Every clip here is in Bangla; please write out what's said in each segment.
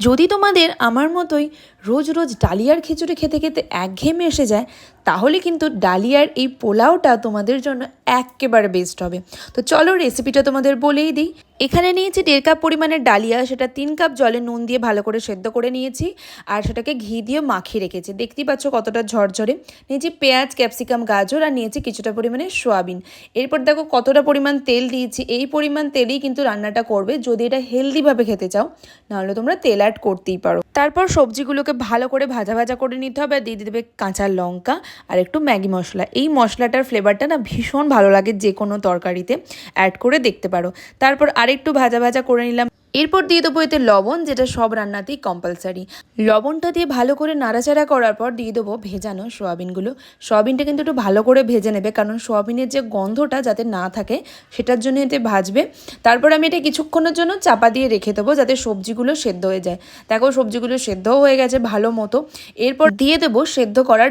যদি তোমাদের আমার মতোই রোজ রোজ ডালিয়ার খিচুড়ি খেতে খেতে একঘেয়েমে এসে যায়, তাহলে কিন্তু ডালিয়ার এই পোলাওটা তোমাদের জন্য একেবারে বেস্ট হবে। তো চলো রেসিপিটা তোমাদের বলেই দিই। এখানে নিয়েছি 1.5 কাপ পরিমাণের ডালিয়া, সেটা 3 কাপ জলে নুন দিয়ে ভালো করে সেদ্ধ করে নিয়েছি, আর সেটাকে ঘি দিয়ে মাখিয়ে রেখেছি। দেখতেই পাচ্ছ কতটা ঝরঝরে। নিয়েছি পেঁয়াজ, ক্যাপসিকাম, গাজর, আর নিয়েছি কিছুটা পরিমাণে সোয়াবিন। এরপর দেখো কতটা পরিমাণ তেল দিয়েছি। এই পরিমাণ তেলেই কিন্তু রান্নাটা করবে যদি এটা হেলদিভাবে খেতে চাও, নাহলে তোমরা তেল অ্যাড করতেই পারো। তারপর সবজিগুলোকে ভালো করে ভাজা ভাজা করে নিতে হবে, আর দিয়ে দেবে কাঁচা লঙ্কা আর একটু ম্যাগি মশলা। এই মশলাটার ফ্লেভারটা না ভীষণ ভালো লাগে, যে কোনো তরকারিতে অ্যাড করে দেখতে পারো। তারপর আরেকটু ভাজা ভাজা করে নিলাম। এরপর দিয়ে দেবো এতে লবণ, যেটা সব রান্নাতেই কম্পালসারি। লবণটা দিয়ে ভালো করে নাড়াচাড়া করার পর দিয়ে দেবো ভেজানো সোয়াবিনগুলো। সোয়াবিনটা কিন্তু একটু ভালো করে ভেজে নেবে, কারণ সোয়াবিনের যে গন্ধটা যাতে না থাকে সেটার জন্য এতে ভাজবে। তারপর আমি এটা কিছুক্ষণের জন্য চাপা দিয়ে রেখে দেবো, যাতে সবজিগুলো সেদ্ধ হয়ে যায়। দেখো সবজিগুলো সেদ্ধও হয়ে গেছে ভালো মতো। এরপর দিয়ে দেবো সেদ্ধ করা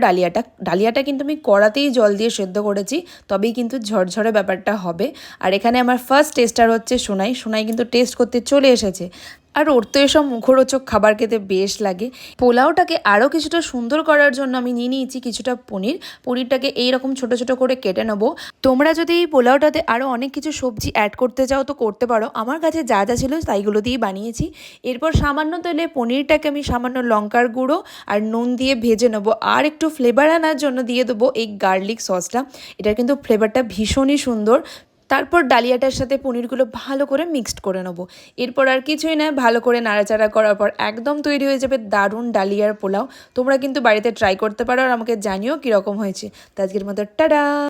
ডালিয়াটা কিন্তু আমি কড়াতেই জল দিয়ে সেদ্ধ করেছি, তবেই কিন্তু ঝরঝরে ব্যাপারটা হবে। আর এখানে আমার ফার্স্ট টেস্টার হচ্ছে সোনাই কিন্তু টেস্ট করতে চলে এসেছে। আর ওর তো এসব মুখরোচক খাবার খেতে বেশ লাগে। পোলাওটাকে আরও কিছুটা সুন্দর করার জন্য আমি নিয়ে নিয়েছি কিছুটা পনিরটাকে এইরকম ছোট ছোট করে কেটে নেবো। তোমরা যদি এই পোলাওটাতে আরও অনেক কিছু সবজি অ্যাড করতে চাও তো করতে পারো, আমার কাছে যা যা ছিল তাইগুলো দিয়েই বানিয়েছি। এরপর সামান্য তেলে পনিরটাকে আমি সামান্য লঙ্কার গুঁড়ো আর নুন দিয়ে ভেজে নেবো, আর একটু ফ্লেভার আনার জন্য দিয়ে দেবো এই গার্লিক সসটা। এটার কিন্তু ফ্লেভারটা ভীষণই সুন্দর। তারপর ডালিয়াটার সাথে পনিরগুলো ভালো করে মিক্সড করে নেবো। এরপর আর কিছুই নয়, ভালো করে নাড়াচাড়া করার পর একদম তৈরি হয়ে যাবে দারুণ ডালিয়ার পোলাও। তোমরা কিন্তু বাড়িতে ট্রাই করতে পারো, আর আমাকে জানিও কীরকম হয়েছে। তো আজকের মতো টাটা।